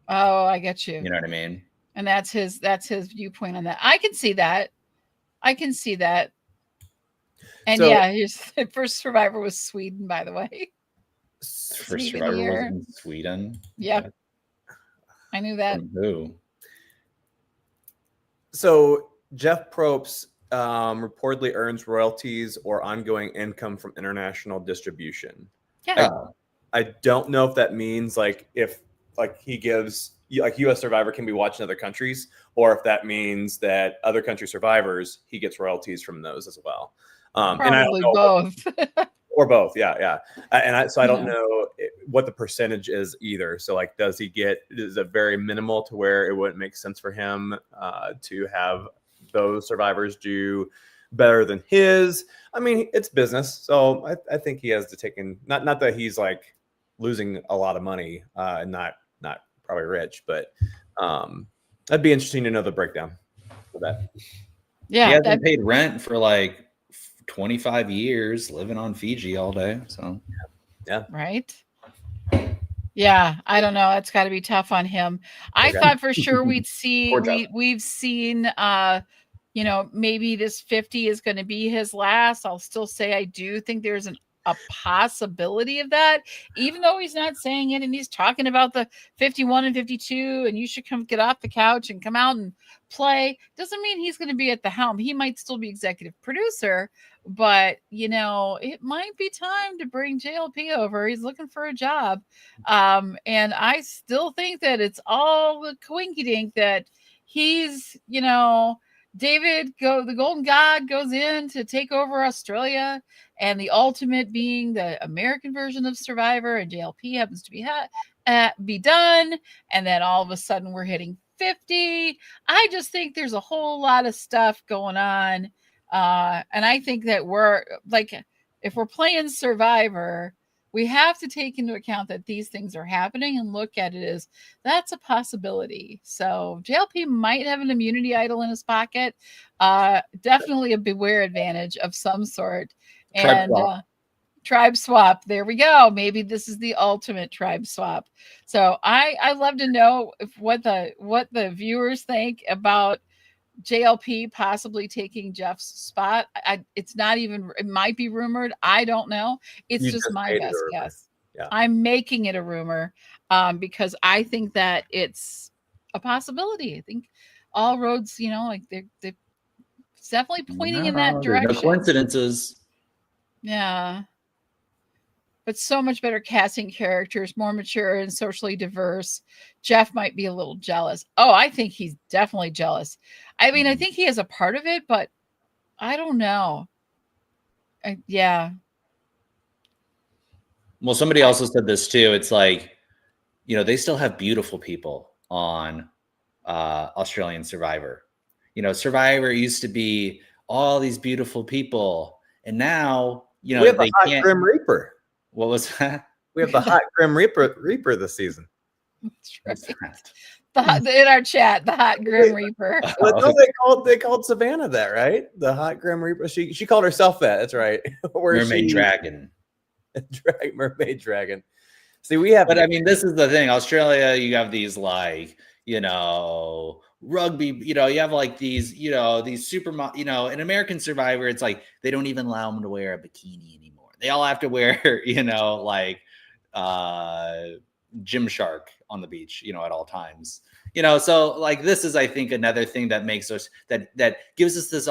Oh, I get you. You know what I mean? And that's his viewpoint on that. I can see that. And so, yeah, his first Survivor was Sweden, by the way. First Survivor was in Sweden. Yep. I knew that. From who? So Jeff Probst reportedly earns royalties or ongoing income from international distribution. Yeah. I don't know if that means like if like he gives like U.S. Survivor can be watched in other countries, or if that means that other country survivors he gets royalties from those as well. Probably and I don't know both. or both, yeah. I don't know what the percentage is either. So like, is it very minimal to where it wouldn't make sense for him to have those survivors do better than his? I mean, it's business, so I think he has to take in not that he's like losing a lot of money and not probably rich, but that'd be interesting to know the breakdown for that. Yeah, he hasn't paid rent for like 25 years, living on Fiji all day. So yeah, right. Yeah, I don't know. It's got to be tough on him. I thought for sure we've seen maybe this 50 is going to be his last. I'll still say I do think there's a possibility of that, even though he's not saying it and he's talking about the 51 and 52 and you should come get off the couch and come out and play. Doesn't mean he's going to be at the helm. He might still be executive producer, but it might be time to bring JLP over. He's looking for a job. And I still think that it's all the coinky dink that he's, the Golden God goes in to take over Australia, and the ultimate being the American version of Survivor, and JLP happens to be done, and then all of a sudden we're hitting 50. I just think there's a whole lot of stuff going on, and I think that we're like, if we're playing Survivor, we have to take into account that these things are happening and look at it as that's a possibility. So JLP might have an immunity idol in his pocket. Definitely a beware advantage of some sort. And tribe swap. There we go. Maybe this is the ultimate tribe swap. So I love to know what the viewers think about JLP possibly taking Jeff's spot. It's not even, it might be rumored. I don't know. It's just my best guess. Yeah. I'm making it a rumor because I think that it's a possibility. I think all roads, they're definitely pointing in that direction. No coincidences. Yeah. But so much better casting characters, more mature and socially diverse. Jeff might be a little jealous. Oh, I think he's definitely jealous. I mean, I think he has a part of it, but I don't know. Yeah. Well, somebody also said this too. It's like, they still have beautiful people on Australian Survivor. Survivor used to be all these beautiful people, and now, we have the hot Grim Reaper. What was that? We have the hot Grim Reaper this season. That's right. In our chat, the hot Grim Reaper. They called Savannah that, right? The hot Grim Reaper. She called herself that. That's right. Mermaid Dragon. Mermaid Dragon. See, we have. But I mean, this is the thing. Australia, you have these like, rugby. You have like these, these super. In American Survivor, it's like they don't even allow them to wear a bikini anymore. They all have to wear, like Gymshark on the beach, at all times. So like this is, I think, another thing that makes us that gives us this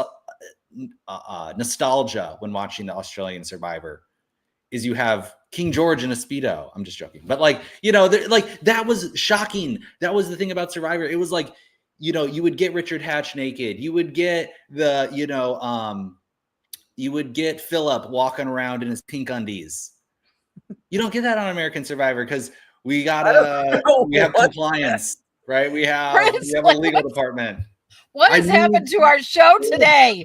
nostalgia when watching the Australian Survivor. Is you have King George in a Speedo. I'm just joking, but like, like that was shocking. That was the thing about Survivor. It was like you would get Richard Hatch naked. You would get you would get Philip walking around in his pink undies. You don't get that on American Survivor because we have compliance, right? We have a legal department. What has happened to our show today?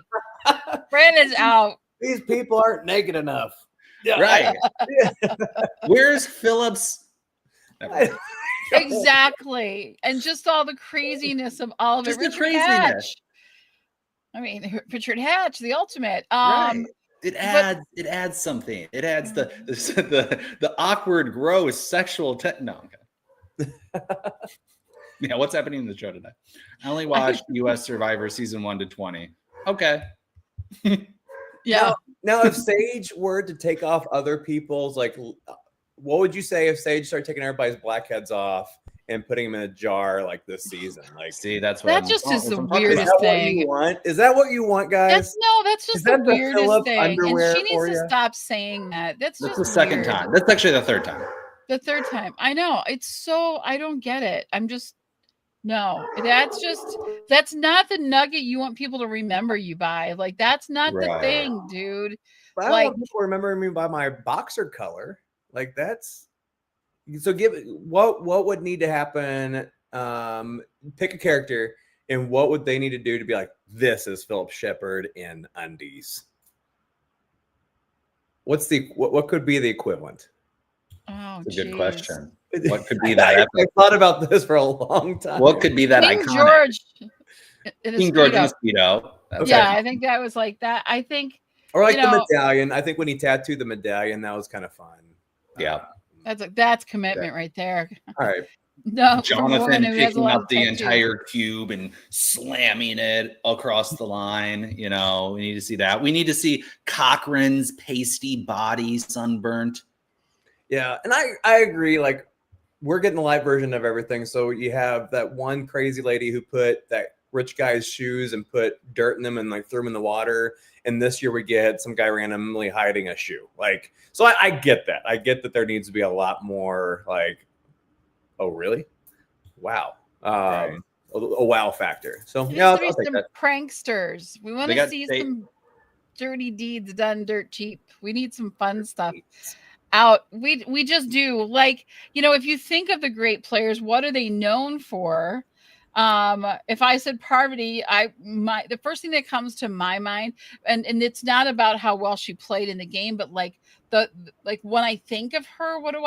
Brandon's out. These people aren't naked enough. Yeah. Right. Where's Philip's? Exactly. And just all the craziness of all of it. Richard Hatch. I mean, Richard Hatch, the ultimate. Right. It adds something. It adds the awkward, gross sexual no. Okay. Yeah, what's happening in the show today? I only watched US Survivor season 1 to 20. Okay. Yeah. Now, if Sage were to take off other people's, like, what would you say if Sage started taking everybody's blackheads off and putting them in a jar like this season? Like, see, that's what that just is the weirdest thing. Is that what you want, guys? That's just the weirdest thing. And she needs to stop saying that. That's just the second time. That's actually the third time. The third time. I know. It's so, I don't get it. I'm just, no, that's not the nugget you want people to remember you by. Like, that's not the thing, dude. But I don't want people to remember me by my boxer color. Like, that's, so what would need to happen? Pick a character and what would they need to do to be like, this is Philip Shepherd in undies? What could be the equivalent? Oh, that's a good question. What could be that? I thought about this for a long time. What could be that King iconic? George. King George in a Speedo. Okay. Yeah, I think that was like that. I think, or like the medallion. I think when he tattooed the medallion, that was kind of fun. Yeah, that's commitment right there. All right. No, Jonathan picking up the entire cube and slamming it across the line. You know, we need to see that. We need to see Cochran's pasty body sunburnt. Yeah, and I agree. Like, we're getting the live version of everything. So you have that one crazy lady who put that rich guy's shoes and put dirt in them and like threw them in the water. And this year we get some guy randomly hiding a shoe. Like, so I get that. I get that there needs to be a lot more like, oh, really? Wow. A wow factor. So yeah, I'll take that. Pranksters. We want to see some dirty deeds done dirt cheap. We need some fun stuff out. We just do. Like, you know, if you think of the great players, what are they known for? If I said Parvati, the first thing that comes to my mind, and it's not about how well she played in the game, but like when I think of her, what do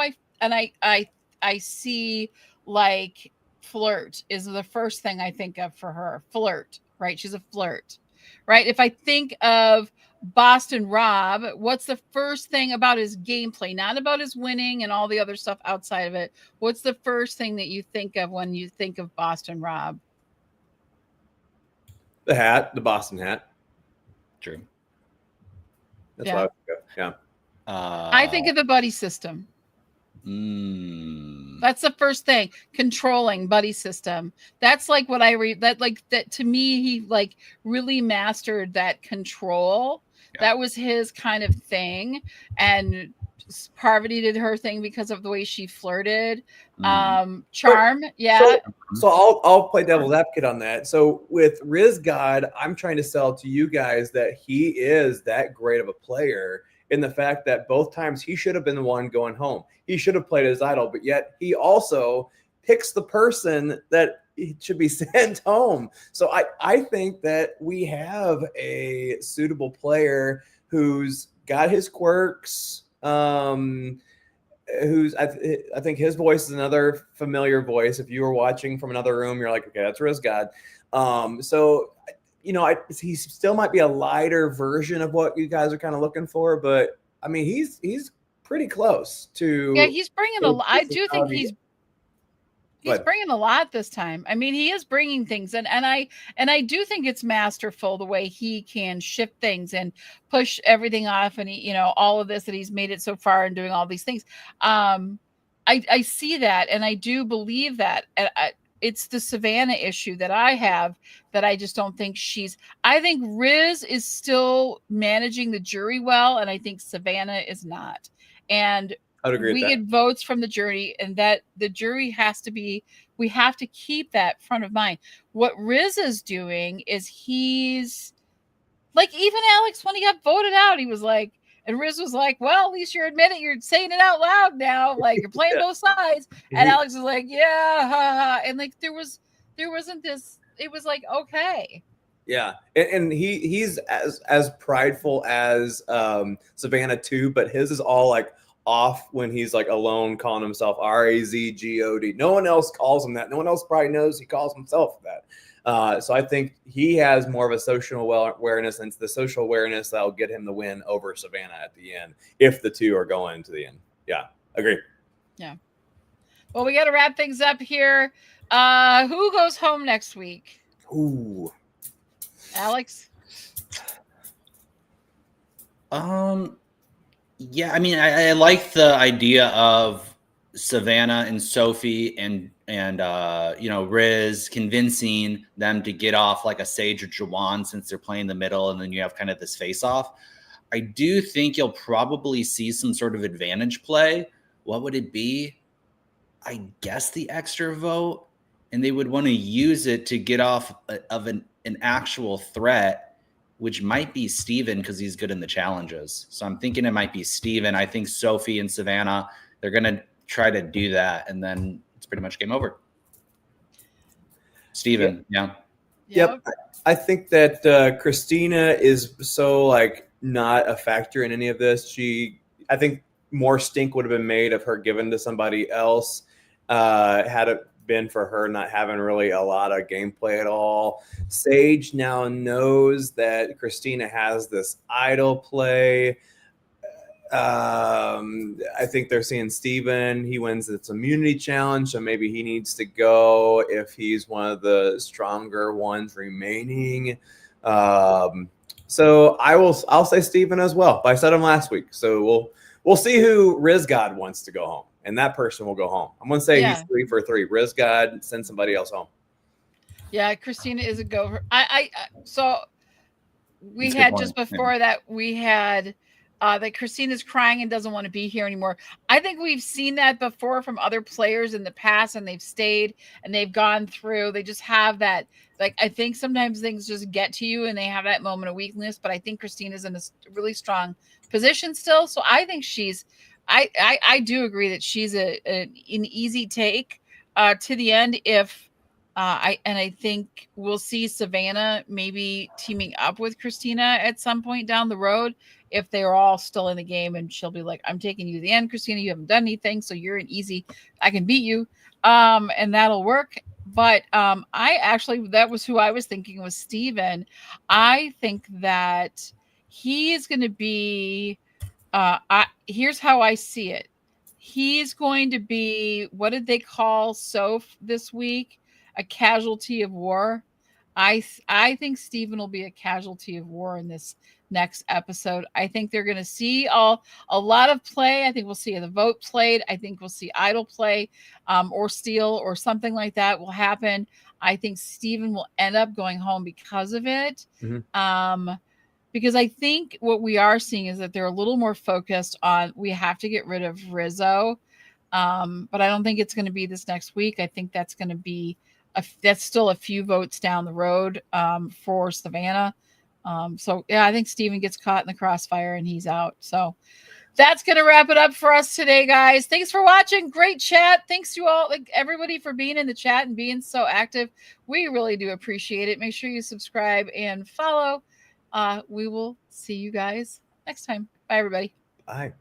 I see like flirt is the first thing I think of for her. Flirt, right? She's a flirt, right? If I think of Boston Rob, what's the first thing about his gameplay? Not about his winning and all the other stuff outside of it. What's the first thing that you think of when you think of Boston Rob? The hat, the Boston hat. True. That's what I think of. Yeah. I think of the buddy system. That's the first thing. Controlling buddy system. That's like what I read. That to me, he like really mastered that control. Yeah. That was his kind of thing. And Parvati did her thing because of the way she flirted. Charm, yeah. So I'll play devil's advocate on that. So with Riz God, I'm trying to sell to you guys that he is that great of a player. In the fact that both times he should have been the one going home. He should have played his idol, but yet he also picks the person that should be sent home. So I think that we have a suitable player who's got his quirks, who's I think his voice is another familiar voice. If you were watching from another room, you're like, okay, that's Riz God. So you know, he still might be a lighter version of what you guys are kind of looking for, but I mean, he's pretty close to. Yeah, he's bringing a lot. I do think he's bringing a lot this time. I mean, he is bringing things, and I do think it's masterful the way he can shift things and push everything off, and he, you know, all of this that he's made it so far and doing all these things. I see that, and I do believe that. And it's the Savannah issue that I have that I just don't think I think Riz is still managing the jury well, and I think Savannah is not. And I'd agree with we that. get votes from the jury, and that the jury has to be, we have to keep that front of mind. What Riz is doing is he's like, even Alex, when he got voted out, he was like, and Riz was like, well, at least you're admitting, you're saying it out loud now, like you're playing both sides. And Alex was like, yeah, ha, ha. And like there wasn't this, it was like, okay. Yeah, and he's as prideful as Savannah too, but his is all like off when he's like alone, calling himself Razgod. No one else calls him that. No one else probably knows he calls himself that. So I think he has more of a social awareness, and it's the social awareness that'll get him the win over Savannah at the end if the two are going to the end. Yeah, agree. Yeah. Well, we got to wrap things up here. Who goes home next week? Ooh. Alex? Yeah, I mean, I like the idea of Savannah and Sophie and Riz convincing them to get off like a Sage or Jawan, since they're playing the middle, and then you have kind of this face off. I do think you'll probably see some sort of advantage play. What would it be? I guess the extra vote, and they would want to use it to get off of an actual threat, which might be Steven, because he's good in the challenges. So I'm thinking it might be Steven. I think Sophie and Savannah, they're going to try to do that, and then it's pretty much game over. Steven, yeah. Yep. I think that Christina is so like not a factor in any of this. I think more stink would have been made of her given to somebody else had it been for her not having really a lot of gameplay at all. Sage now knows that Christina has this idol play. I think they're seeing Steven. He wins its immunity challenge, so maybe he needs to go if he's one of the stronger ones remaining. So I'll say Steven as well. But I said him last week, so we'll see who Riz God wants to go home, and that person will go home. I'm gonna say he's 3 for 3. Riz God, send somebody else home. Yeah, Christina is a go. So we That's had just before that, we had that Christina's crying and doesn't want to be here anymore. I think we've seen that before from other players in the past, and they've stayed and they've gone through. They just have that. Like, I think sometimes things just get to you and they have that moment of weakness. But I think Christina's in a really strong position still. So I think I do agree that she's an easy take to the end. If I think we'll see Savannah maybe teaming up with Christina at some point down the road if they're all still in the game, and she'll be like, I'm taking you to the end, Christina. You haven't done anything, so you're an easy, I can beat you. And that'll work. But that was who I was thinking was Steven. I think that he is going to be, here's how I see it. He's going to be, what did they call Soph this week? A casualty of war. I think Steven will be a casualty of war in this next episode. I think they're going to see a lot of play. I think we'll see the vote played. I think we'll see idol play or steal or something like that will happen. I think Steven will end up going home because of it. Mm-hmm. Because I think what we are seeing is that they're a little more focused on, we have to get rid of Rizzo. But I don't think it's going to be this next week. I think that's going to be that's still a few votes down the road for Savannah. So yeah, I think Steven gets caught in the crossfire and he's out. So that's going to wrap it up for us today, guys. Thanks for watching. Great chat. Thanks to all, like everybody, for being in the chat and being so active. We really do appreciate it. Make sure you subscribe and follow. We will see you guys next time. Bye, everybody. Bye.